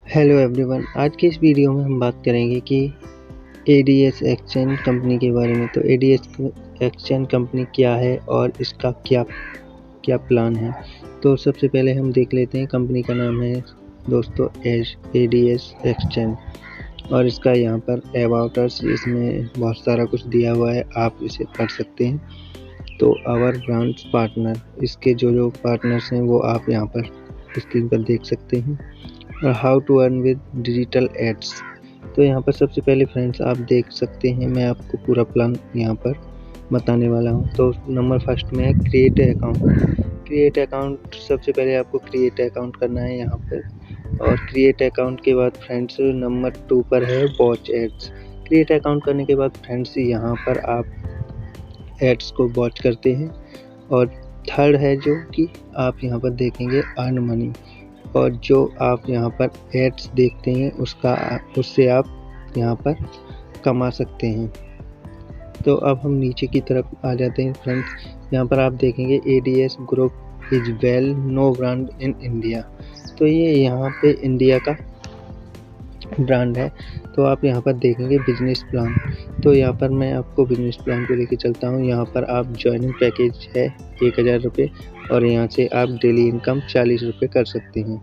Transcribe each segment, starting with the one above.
Hello everyone, आज के इस वीडियो में हम बात करेंगे कि एडीएस एक्सचेंज कंपनी के बारे में। तो एडीएस एक्सचेंज कंपनी क्या है और इसका क्या क्या प्लान है। तो सबसे पहले हम देख लेते हैं। कंपनी का नाम है दोस्तों एडीएस एक्सचेंज और इसका यहाँ पर अबाउट अस, इसमें बहुत सारा कुछ दिया हुआ है, आप इसे पढ़ सकते हैं। तो आवर ब्रांच पार्टनर, इसके जो पार्टनर्स हैं वो आप यहाँ पर स्क्रीन पर देख सकते हैं। और how to earn with digital ads. तो यहाँ पर सबसे पहले फ्रेंड्स आप देख सकते हैं, मैं आपको पूरा प्लान यहाँ पर बताने वाला हूँ। तो नंबर फर्स्ट में है क्रिएट अकाउंट। क्रिएट अकाउंट सबसे पहले आपको क्रिएट अकाउंट करना है यहाँ पर। और क्रिएट अकाउंट के बाद फ्रेंड्स नंबर 2 पर है वॉच एड्स। क्रिएट अकाउंट करने के बाद फ्रेंड्स यहाँ पर आप एड्स को वॉच करते हैं। और थर्ड है जो कि आप यहाँ पर देखेंगे अर्न मनी, और जो आप यहाँ पर एड्स देखते हैं उससे आप यहाँ पर कमा सकते हैं। तो अब हम नीचे की तरफ आ जाते हैं फ्रेंड्स। यहाँ पर आप देखेंगे ADS group is well know brand in India. तो ये यहाँ पे इंडिया का ब्रांड है। तो आप यहाँ पर देखेंगे बिजनेस प्लान। तो यहाँ पर मैं आपको बिजनेस प्लान को लेके चलता हूँ। यहाँ पर आप ज्वाइनिंग पैकेज है 1000 रुपये, और यहाँ से आप डेली इनकम 40 रुपये कर सकते हैं।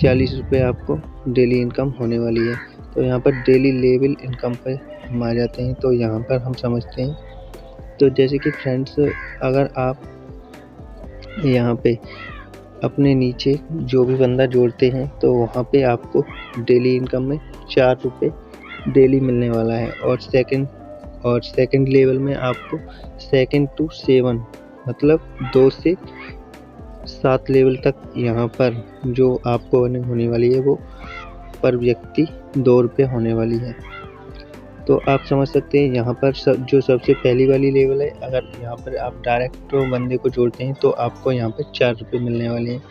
40 रुपये आपको डेली इनकम होने वाली है। तो यहाँ पर डेली लेवल इनकम पर हम आ जाते हैं। तो यहाँ पर हम समझते हैं, तो जैसे कि फ्रेंड्स अगर आप यहाँ पे अपने नीचे जो भी बंदा जोड़ते हैं तो वहाँ पे आपको डेली इनकम में 4 रुपये डेली मिलने वाला है। और सेकंड लेवल में आपको 2 to 7 मतलब 2 से 7 लेवल तक यहाँ पर जो आपको अर्निंग होने वाली है वो पर व्यक्ति 2 रुपये होने वाली है। तो आप समझ सकते हैं यहाँ पर जो सबसे पहली वाली लेवल है, अगर यहाँ पर आप डायरेक्ट बंदे को जोड़ते हैं तो आपको यहाँ पर 4 रुपये मिलने वाले हैं।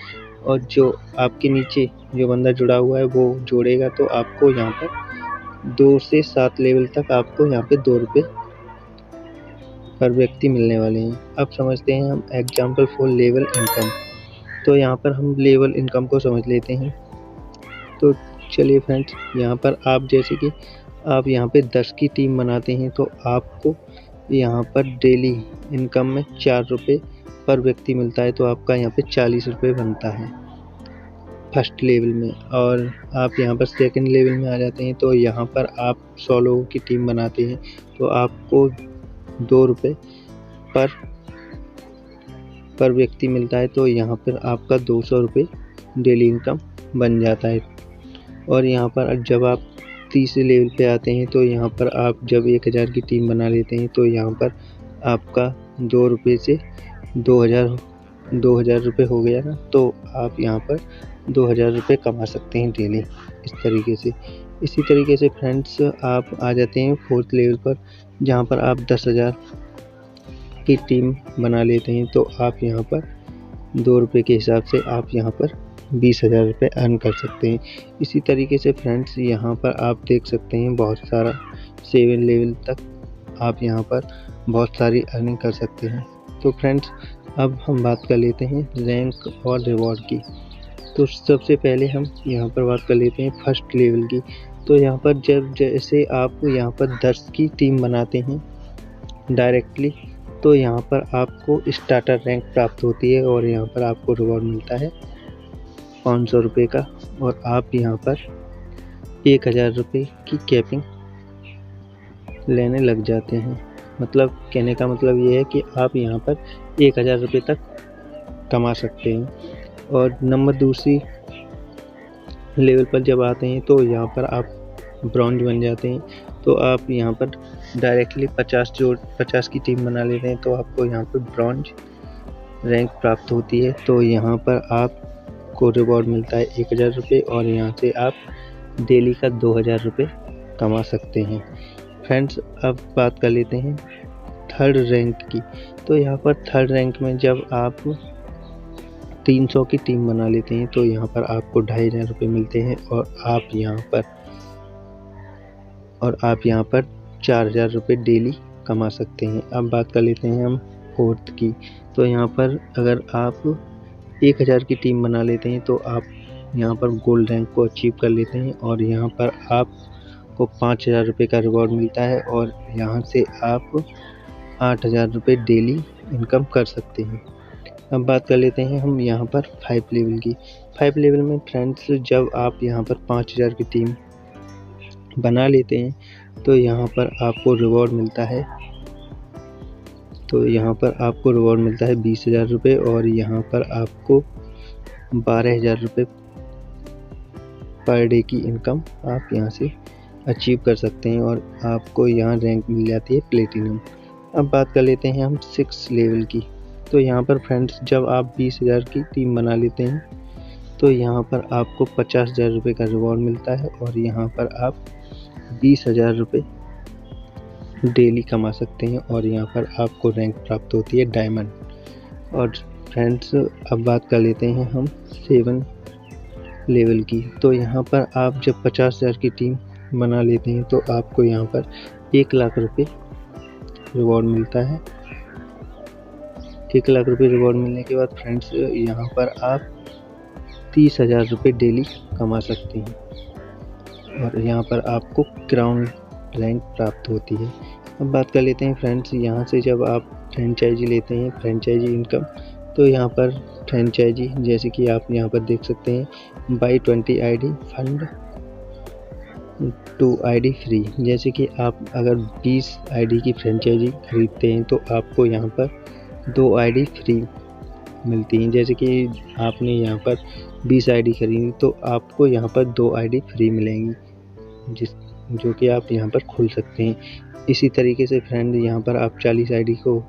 और जो आपके नीचे जो बंदा जुड़ा हुआ है वो जोड़ेगा तो आपको यहाँ पर 2 से 7 लेवल तक आपको यहाँ पे 2 रुपये पर व्यक्ति मिलने वाले हैं। अब समझते हैं हम एग्जाम्पल फॉर लेवल इनकम। तो यहाँ पर हम लेवल इनकम को समझ लेते हैं। तो चलिए फ्रेंड्स, यहाँ पर आप जैसे कि आप यहाँ पे 10 की टीम बनाते हैं तो आपको यहाँ पर डेली इनकम में 4 रुपये पर व्यक्ति मिलता है। तो आपका यहाँ पे 40 रुपये बनता है फर्स्ट लेवल में। और आप यहाँ पर सेकंड लेवल में आ जाते हैं तो यहाँ पर आप 100 लोगों की टीम बनाते हैं तो आपको 2 रुपये पर व्यक्ति मिलता है। तो यहाँ पर आपका 200 रुपये डेली इनकम बन जाता है। और यहाँ पर जब आप तीसरे लेवल पे आते हैं तो यहाँ पर आप जब 1000 की टीम बना लेते हैं तो यहाँ पर आपका 2 रुपये से 2000 रुपये हो गया ना। तो आप यहाँ पर 2000 रुपये कमा सकते हैं डेली इस तरीके से। इसी तरीके से फ्रेंड्स आप आ जाते हैं 4th लेवल पर, जहाँ पर आप 10,000 की टीम बना लेते हैं तो आप यहाँ पर 2 रुपये के हिसाब से आप यहाँ पर 20,000 रुपये अर्न कर सकते हैं। इसी तरीके से फ्रेंड्स यहाँ पर आप देख सकते हैं बहुत सारा 7 लेवल तक आप यहाँ पर बहुत सारी अर्निंग कर सकते हैं। तो फ्रेंड्स अब हम बात कर लेते हैं रैंक और रिवॉर्ड की। तो सबसे पहले हम यहाँ पर बात कर लेते हैं फर्स्ट लेवल की। तो यहाँ पर जब जैसे आप यहाँ पर 10 की टीम बनाते हैं डायरेक्टली तो यहाँ पर आपको स्टार्टर रैंक प्राप्त होती है और यहाँ पर आपको रिवॉर्ड मिलता है 500 रुपये का। और आप यहाँ पर 1000 रुपये की कैपिंग लेने लग जाते हैं। मतलब कहने का मतलब ये है कि आप यहाँ पर 1000 रुपये तक कमा सकते हैं। और नंबर दूसरी लेवल पर जब आते हैं तो यहाँ पर आप ब्रॉन्ज बन जाते हैं। तो आप यहाँ पर डायरेक्टली 50 की टीम बना लेते हैं तो आपको यहाँ पर ब्रॉन्ज रैंक प्राप्त होती है। तो यहाँ पर आपको रिवॉर्ड मिलता है 1000 रुपये और यहाँ से आप डेली का 2000 रुपये कमा सकते हैं। फ्रेंड्स अब बात कर लेते हैं थर्ड रैंक की। तो यहाँ पर थर्ड रैंक में जब आप 300 की टीम बना लेते हैं तो यहाँ पर आपको 2500 रुपये मिलते हैं और आप यहाँ पर 4000 रुपये डेली कमा सकते हैं। अब बात कर लेते हैं हम फोर्थ की। तो यहाँ पर अगर आप 1000 की टीम बना लेते हैं तो आप यहाँ पर गोल्ड रैंक को अचीव कर लेते हैं और यहाँ पर आपको 5000 रुपये का रिवॉर्ड मिलता है और यहाँ से आप 8000 रुपये डेली इनकम कर सकते हैं। अब बात कर लेते हैं हम यहाँ पर 5 लेवल की। 5 लेवल में फ्रेंड्स जब आप यहाँ पर 5000 की टीम बना लेते हैं तो यहाँ पर आपको रिवॉर्ड मिलता है 20,000 रुपये और यहाँ पर आपको 12,000 रुपये पर डे की इनकम आप यहाँ से अचीव कर सकते हैं और आपको यहाँ रैंक मिल जाती है प्लेटिनम। अब बात कर लेते हैं हम 6 लेवल की। तो यहाँ पर फ्रेंड्स जब आप 20,000 की टीम बना लेते हैं तो यहाँ पर आपको 50,000 रुपये का रिवॉर्ड मिलता है और यहाँ पर आप 20,000 रुपये डेली कमा सकते हैं और यहाँ पर आपको रैंक प्राप्त होती है डायमंड। और फ्रेंड्स अब बात कर लेते हैं हम 7 लेवल की। तो यहाँ पर आप जब 50,000 की टीम बना लेते हैं तो आपको यहाँ पर 1 लाख रुपये रिवॉर्ड मिलता है। 1 लाख रुपये रिवॉर्ड मिलने के बाद फ्रेंड्स यहाँ पर आप 30,000 रुपये डेली कमा सकते हैं और यहाँ पर आपको क्राउन रैंक प्राप्त होती है। अब बात कर लेते हैं फ्रेंड्स यहाँ से जब आप फ्रेंचाइजी लेते हैं फ्रेंचाइजी इनकम, तो यहाँ पर फ्रेंचाइजी जैसे कि आप यहाँ पर देख सकते हैं by 20 ID fund 2 ID free. जैसे कि आप अगर 20 ID की फ्रेंचाइजी खरीदते हैं तो आपको यहाँ पर 2 ID फ्री मिलती हैं। जैसे कि आपने यहाँ पर 20 ID खरीदी तो आपको यहाँ पर 2 ID फ्री मिलेंगी जो कि आप यहाँ पर खोल सकते हैं। इसी तरीके से फ्रेंड यहाँ पर आप 40 ID को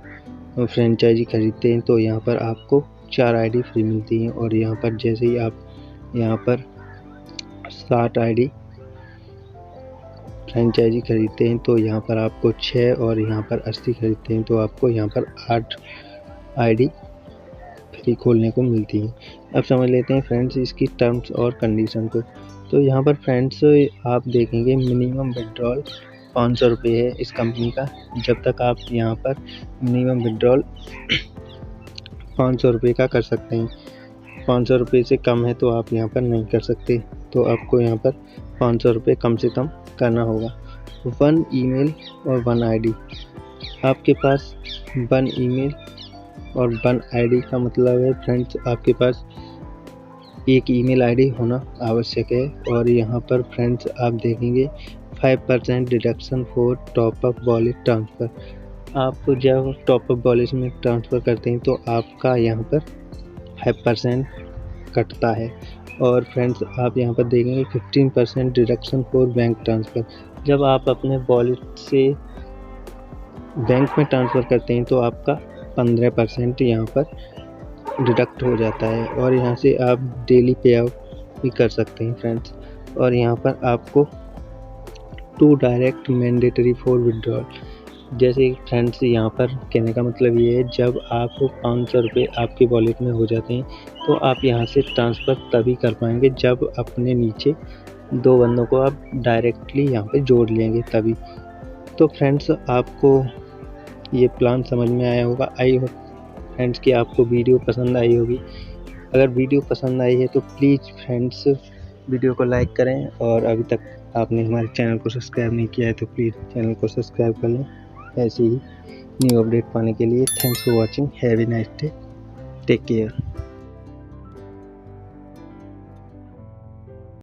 फ्रेंचाइजी खरीदते हैं तो यहाँ पर आपको 4 ID फ्री मिलती हैं और यहाँ पर जैसे ही आप यहाँ पर 60 ID फ्रेंचाइजी खरीदते हैं तो यहाँ पर आपको 6 और यहाँ पर 80 खरीदते हैं तो आपको यहाँ पर 8 ID फ्री खोलने को मिलती है। अब समझ लेते हैं फ्रेंड्स इसकी टर्म्स और कंडीशन को। तो यहाँ पर फ्रेंड्स आप देखेंगे मिनिमम विड्रॉल 500 रुपये है इस कंपनी का। जब तक आप यहाँ पर मिनिमम विड्रॉल 500 रुपये का कर सकते हैं। 500 रुपये से कम है तो आप यहाँ पर नहीं कर सकते, तो आपको यहाँ पर 500 रुपये कम से कम करना होगा। 1 ईमेल और 1 ID। आपके पास 1 ईमेल और 1 ID का मतलब है फ्रेंड्स आपके पास एक ईमेल ID होना आवश्यक है। और यहाँ पर फ्रेंड्स आप देखेंगे 5% deduction for top up wallet transfer. आप जब टॉपअप वॉलेट में ट्रांसफ़र करते हैं तो आपका यहाँ पर 5% कटता है। और फ्रेंड्स आप यहाँ पर देखेंगे 15% डिडक्शन फॉर बैंक ट्रांसफ़र। जब आप अपने वॉलेट से बैंक में ट्रांसफ़र करते हैं तो आपका 15% यहाँ पर डिडक्ट हो जाता है और यहाँ से आप डेली पे आउट भी कर सकते हैं फ्रेंड्स। और यहाँ पर आपको 2 डायरेक्ट मैंडेटरी फॉर विड्रॉल। जैसे फ्रेंड्स यहाँ पर कहने का मतलब ये है जब आप 500 रुपये आपके वॉलेट में हो जाते हैं तो आप यहाँ से ट्रांसफ़र तभी कर पाएंगे जब अपने नीचे 2 बंदों को आप डायरेक्टली यहाँ पे जोड़ लेंगे तभी। तो फ्रेंड्स आपको ये प्लान समझ में आया होगा। आई होप फ्रेंड्स कि आपको वीडियो पसंद आई होगी। अगर वीडियो पसंद आई है तो प्लीज़ फ्रेंड्स वीडियो को लाइक करें और अभी तक आपने हमारे चैनल को सब्सक्राइब नहीं किया है तो प्लीज़ चैनल को सब्सक्राइब कर लें ऐसे ही न्यू अपडेट पाने के लिए। Thanks for watching. Have a nice day. Take care.